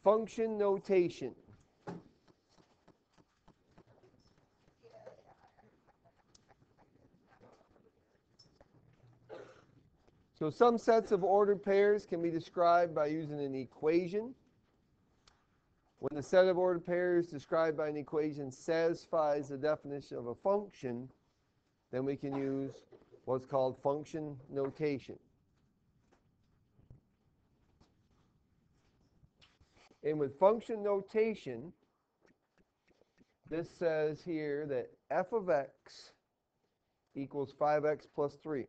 function notation. So some sets of ordered pairs can be described by using an equation. When the set of ordered pairs described by an equation satisfies the definition of a function, then we can use what's called function notation. And with function notation, this says here that f of x equals 5x plus 3.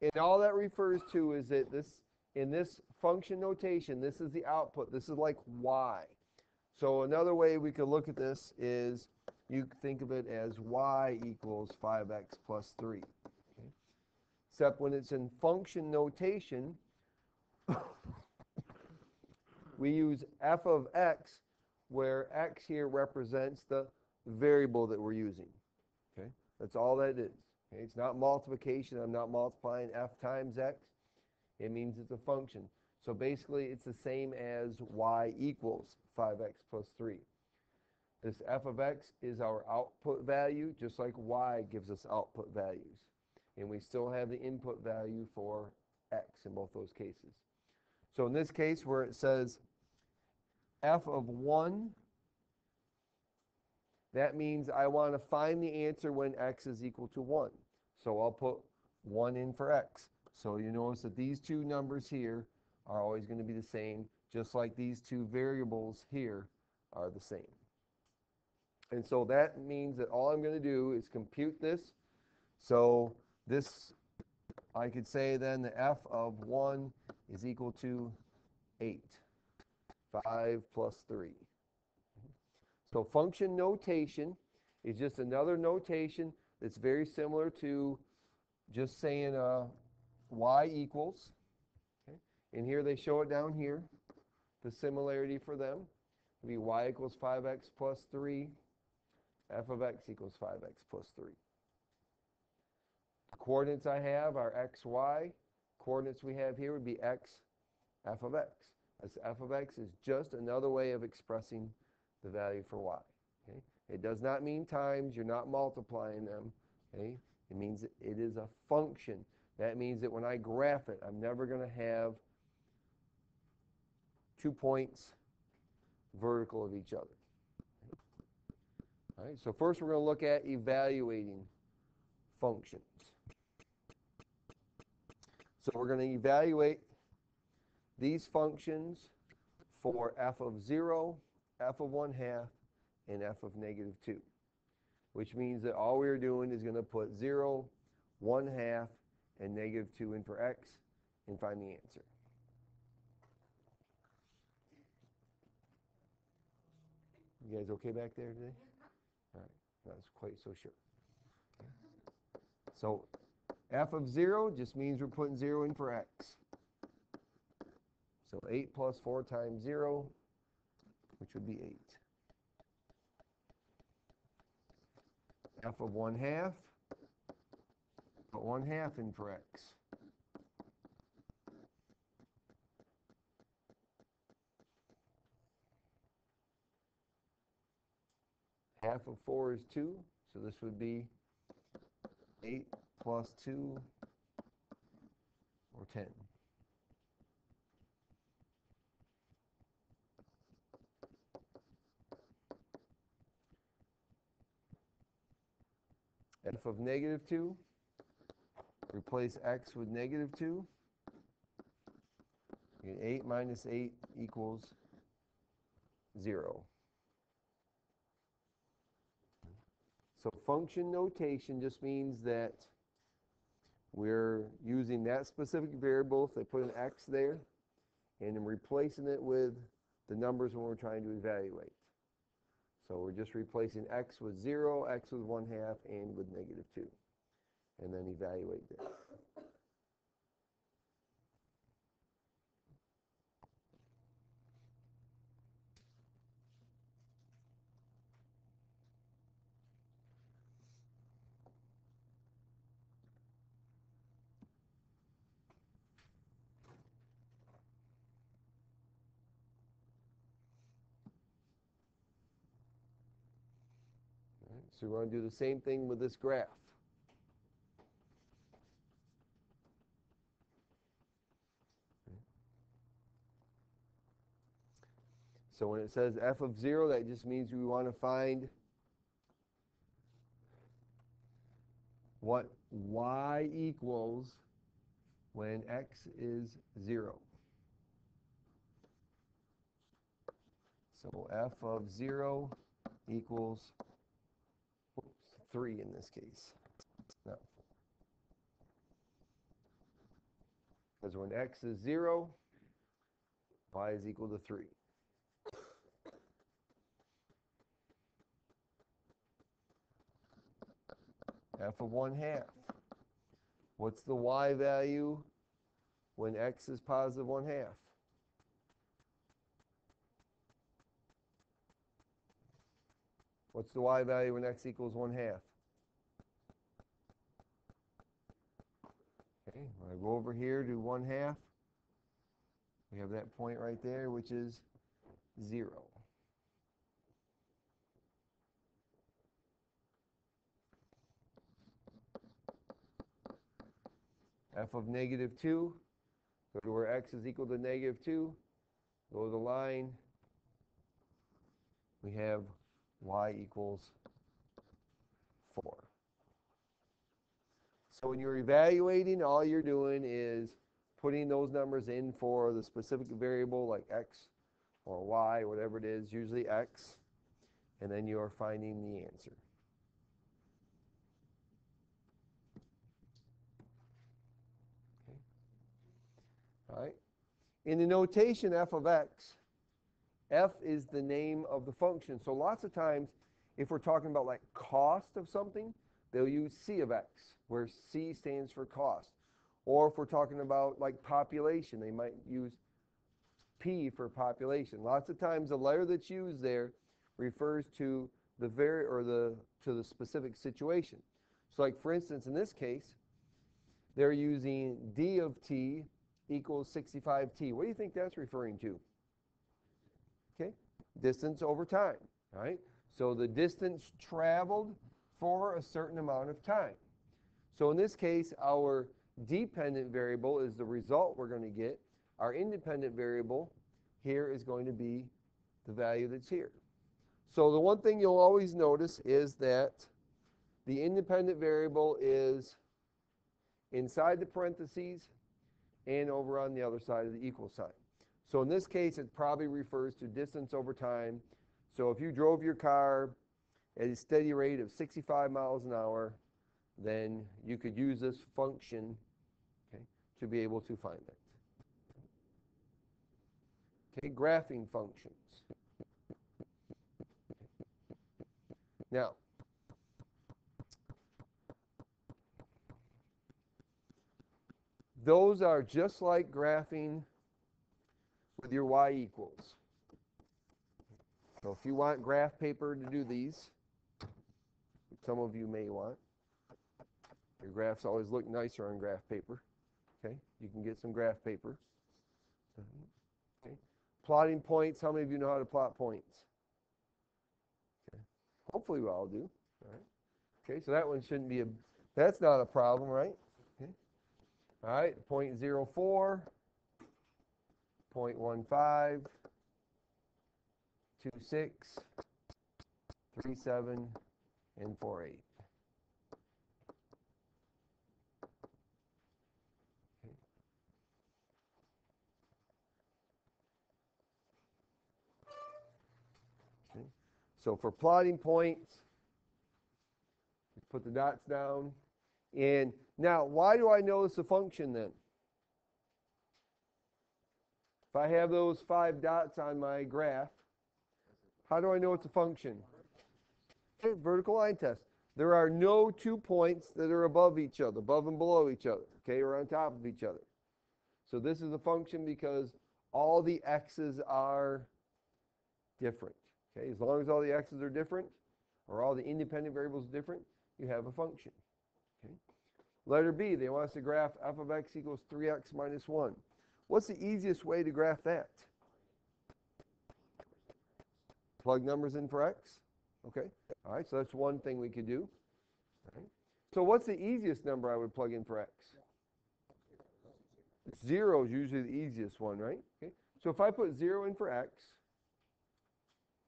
And all that refers to is that in this function notation, this is the output. This is like y. So another way we could look at this is you could think of it as y equals 5x plus 3. Okay? Except when it's in function notation, we use f of x, where x here represents the variable that we're using. Okay? That's all that is. Okay? It's not multiplication. I'm not multiplying f times x. It means it's a function. So basically, it's the same as y equals 5x plus 3. This f of x is our output value, just like y gives us output values. And we still have the input value for x in both those cases. So in this case, where it says f of 1, that means I want to find the answer when x is equal to 1. So I'll put 1 in for x. So you notice that these two numbers here are always going to be the same, just like these two variables here are the same. And so that means that all I'm going to do is compute this. So this, I could say then the f of 1 is equal to 8. 5 plus 3. So function notation is just another notation that's very similar to just saying y equals. Okay? And here they show it down here, the similarity for them. It'll be y equals 5x plus 3. F of x equals 5x plus 3. The coordinates I have are x, y. Coordinates we have here would be x, f of x. As f of x is just another way of expressing the value for y. Okay? It does not mean times. You're not multiplying them. Okay? It means it is a function. That means that when I graph it, I'm never going to have 2 points vertical of each other. All right, so first we're going to look at evaluating functions. So we're going to evaluate these functions for f of 0, f of 1/2, and f of negative 2, which means that all we're doing is going to put 0, 1/2, and negative 2 in for x and find the answer. You guys okay back there today? All right, not quite so sure. So f of 0 just means we're putting 0 in for x. So 8 plus 4 times 0, which would be 8. F of 1/2, put 1/2 in for x. Half of 4 is 2, so this would be 8 plus 2, or 10. F of negative 2, replace x with negative 2. You get 8 minus 8 equals 0. So function notation just means that we're using that specific variable. If they put an x there, and then replacing it with the numbers when we're trying to evaluate. So we're just replacing x with 0, x with 1/2, and with negative 2. And then evaluate this. So we're going to do the same thing with this graph. So when it says f of 0, that just means we want to find what y equals when x is 0. So f of 0 equals 3 in this case. No. Because when x is 0, y is equal to 3. F of 1/2. What's the y value when x is positive 1/2? What's the y value when x equals 1/2? Okay, when I go over here to 1/2, we have that point right there, which is 0. F of -2, go to where x is equal to -2, go to the line, we have y equals 4. So when you're evaluating, all you're doing is putting those numbers in for the specific variable like x or y, whatever it is, usually x, and then you're finding the answer. Okay. All right. In the notation f of x, f is the name of the function. So lots of times, if we're talking about like cost of something, they'll use c of x, where c stands for cost. Or if we're talking about like population, they might use p for population. Lots of times the letter that's used there refers to the to the specific situation. So like for instance, in this case, they're using d of t equals 65t. What do you think that's referring to? Okay, distance over time, right? So the distance traveled for a certain amount of time. So in this case, our dependent variable is the result we're going to get. Our independent variable here is going to be the value that's here. So the one thing you'll always notice is that the independent variable is inside the parentheses and over on the other side of the equal sign. So in this case, it probably refers to distance over time. So if you drove your car at a steady rate of 65 miles an hour, then you could use this function, okay, to be able to find it. Okay, graphing functions. Now, those are just like graphing with your y equals. So if you want graph paper to do these, some of you may want, your graphs always look nicer on graph paper. Okay, you can get some graph paper. Okay. Plotting points, how many of you know how to plot points? Okay. Hopefully we all do. All right. Okay, so that one shouldn't be that's not a problem, right? Okay. All right, 0.04, 0.15, 26, 37, and 48. Okay. So for plotting points, put the dots down. And now, why do I know it's a function then? If I have those 5 dots on my graph, how do I know it's a function? Okay, vertical line test. There are no 2 points that are above each other, above and below each other, okay, or on top of each other. So this is a function because all the x's are different. Okay, as long as all the x's are different, or all the independent variables are different, you have a function. Okay. Letter B, they want us to graph f of x equals 3x minus 1. What's the easiest way to graph that? Plug numbers in for x. Okay? All right, so that's one thing we could do. All right. So what's the easiest number I would plug in for x? 0 is usually the easiest one, right? Okay. So if I put 0 in for x,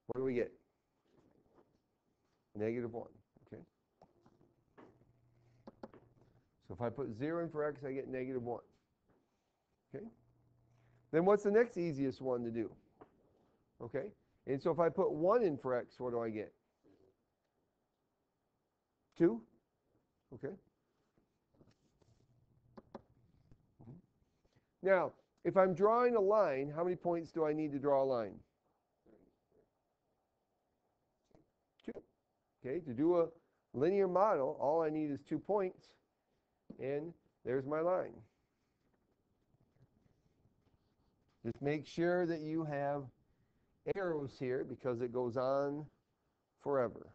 what do we get? Negative 1. Okay. So if I put 0 in for x, I get negative 1. Okay. Then what's the next easiest one to do? Okay. And so if I put 1 in for x, what do I get? 2. Okay. Now, if I'm drawing a line, how many points do I need to draw a line? 2. Okay, to do a linear model, all I need is 2 points, and there's my line. Just make sure that you have arrows here because it goes on forever.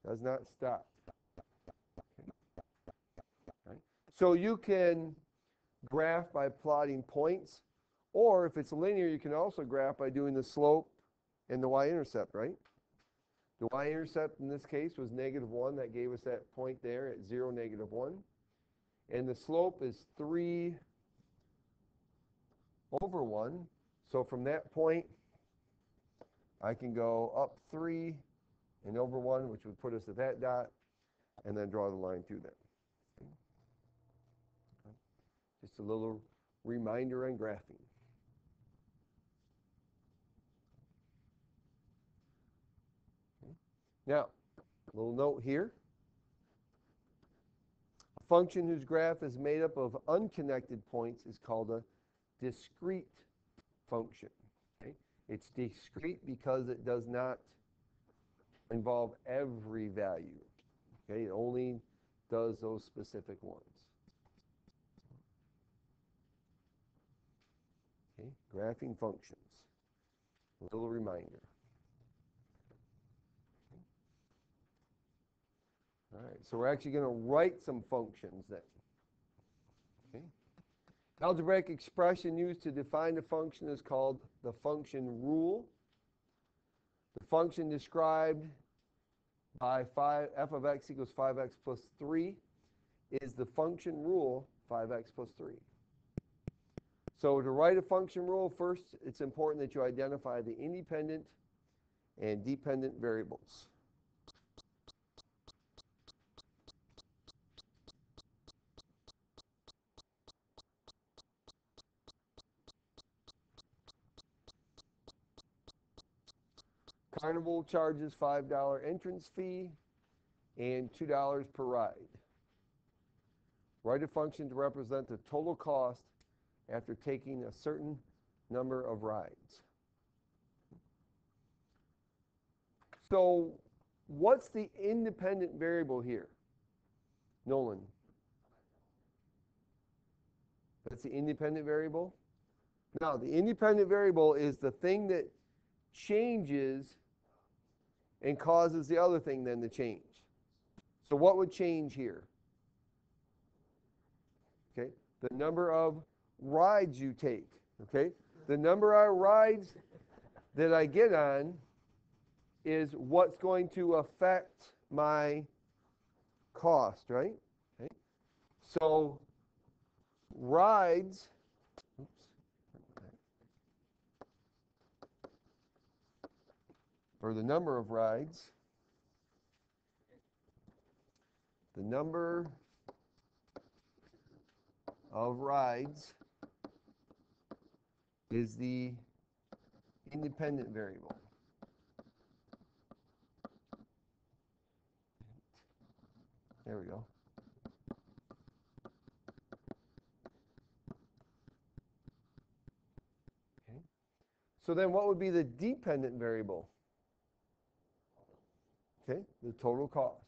Does not stop. Okay. Right. So you can graph by plotting points, or if it's linear, you can also graph by doing the slope and the y-intercept, right? The y-intercept in this case was negative 1. That gave us that point there at 0, negative 1. And the slope is 3 over 1. So from that point, I can go up 3 and over 1, which would put us at that dot, and then draw the line through that. Okay. Just a little reminder on graphing. Okay. Now, a little note here. A function whose graph is made up of unconnected points is called a discrete function. Okay? It's discrete because it does not involve every value. Okay? It only does those specific ones. Okay? Graphing functions. A little reminder. All right, so we're actually going to write some functions then. Okay? Algebraic expression used to define a function is called the function rule. The function described by f of x equals 5x plus 3 is the function rule 5x plus 3. So to write a function rule, first it's important that you identify the independent and dependent variables. Carnival charges $5 entrance fee and $2 per ride. Write a function to represent the total cost after taking a certain number of rides. So what's the independent variable here? Nolan. That's the independent variable? Now, the independent variable is the thing that changes and causes the other thing then to change. So what would change here? Okay, the number of rides you take. Okay, the number of rides that I get on is what's going to affect my cost, right? Okay. So rides, or the number of rides, the number of rides is the independent variable. There we go. Okay. So then what would be the dependent variable? Okay, the total cost.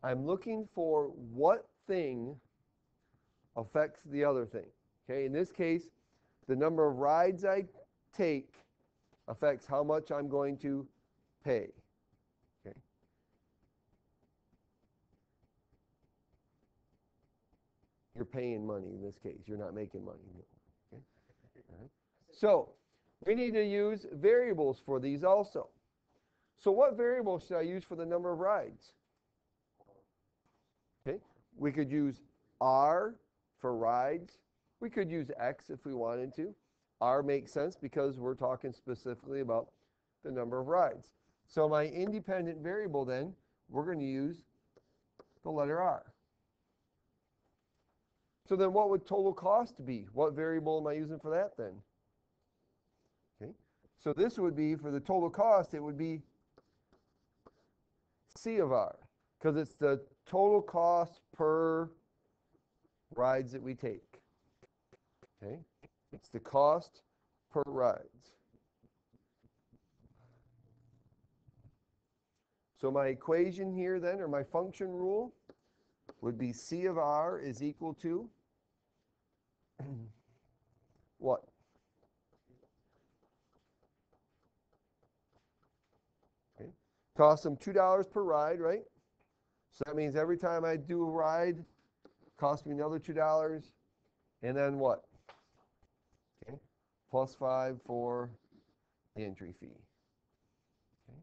I'm looking for what thing affects the other thing. Okay, in this case, the number of rides I take affects how much I'm going to pay. You're paying money in this case. You're not making money. Okay? All right. So we need to use variables for these also. So what variable should I use for the number of rides? Okay. We could use R for rides. We could use X if we wanted to. R makes sense because we're talking specifically about the number of rides. So my independent variable then, we're going to use the letter R. So then what would total cost be? What variable am I using for that then? Okay. So this would be, for the total cost, it would be C of R, because it's the total cost per rides that we take. Okay. It's the cost per rides. So my equation here then, or my function rule, would be C of R is equal to what? Okay. Cost them $2 per ride, right? So that means every time I do a ride, cost me another $2. And then what? Okay. Plus 5 for the entry fee. Okay.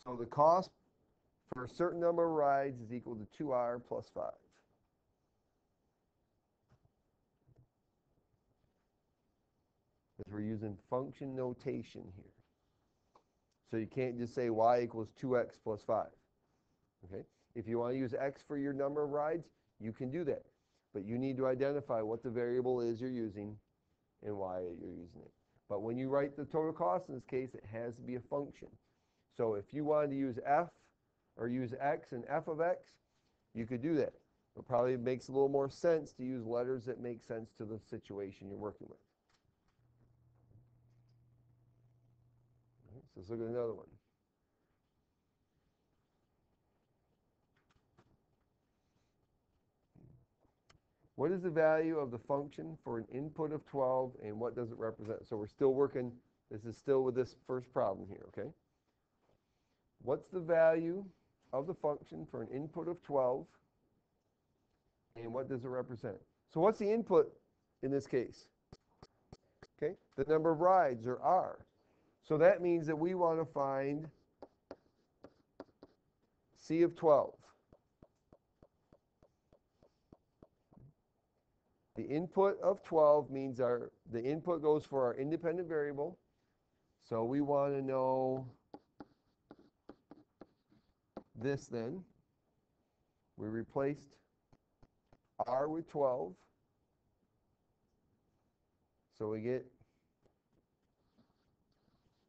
So the cost for a certain number of rides is equal to 2R plus 5. Because we're using function notation here. So you can't just say y equals 2x plus 5. Okay? If you want to use x for your number of rides, you can do that. But you need to identify what the variable is you're using and why you're using it. But when you write the total cost in this case, it has to be a function. So if you wanted to use f or use x and f of x, you could do that. It probably makes a little more sense to use letters that make sense to the situation you're working with. All right, so let's look at another one. What is the value of the function for an input of 12 and what does it represent? So we're still working, this is still with this first problem here, okay? What's the value of the function for an input of 12 and what does it represent? So what's the input in this case? Okay, the number of rides, or R. So that means that we want to find C of 12. The input of 12 means the input goes for our independent variable. So we want to know this then. We replaced R with 12. So we get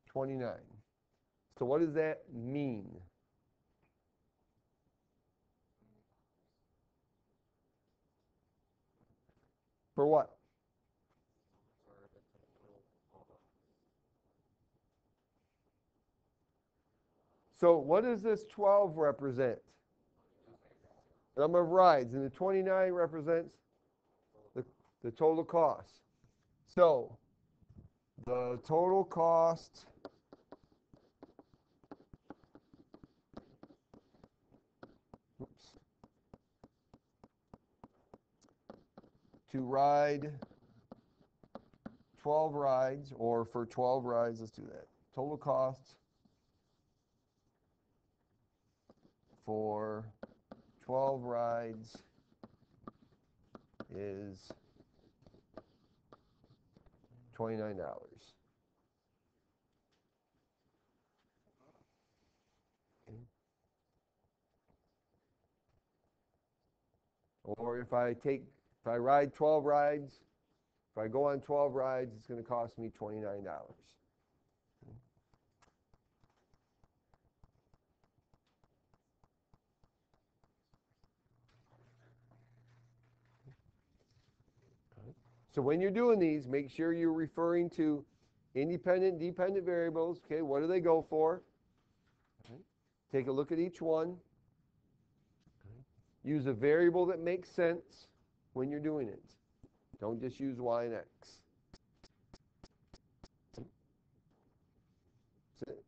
29. So what does that mean? For what? So what does this 12 represent? Number of rides. And the 29 represents the total cost. So the total cost to ride 12 rides, or for 12 rides, let's do that. Total cost for 12 rides is $29. Okay. Or if I ride 12 rides, if I go on 12 rides, it's going to cost me $29. So when you're doing these, make sure you're referring to independent, dependent variables. Okay, what do they go for? Okay. Take a look at each one. Okay. Use a variable that makes sense when you're doing it. Don't just use y and x. That's it.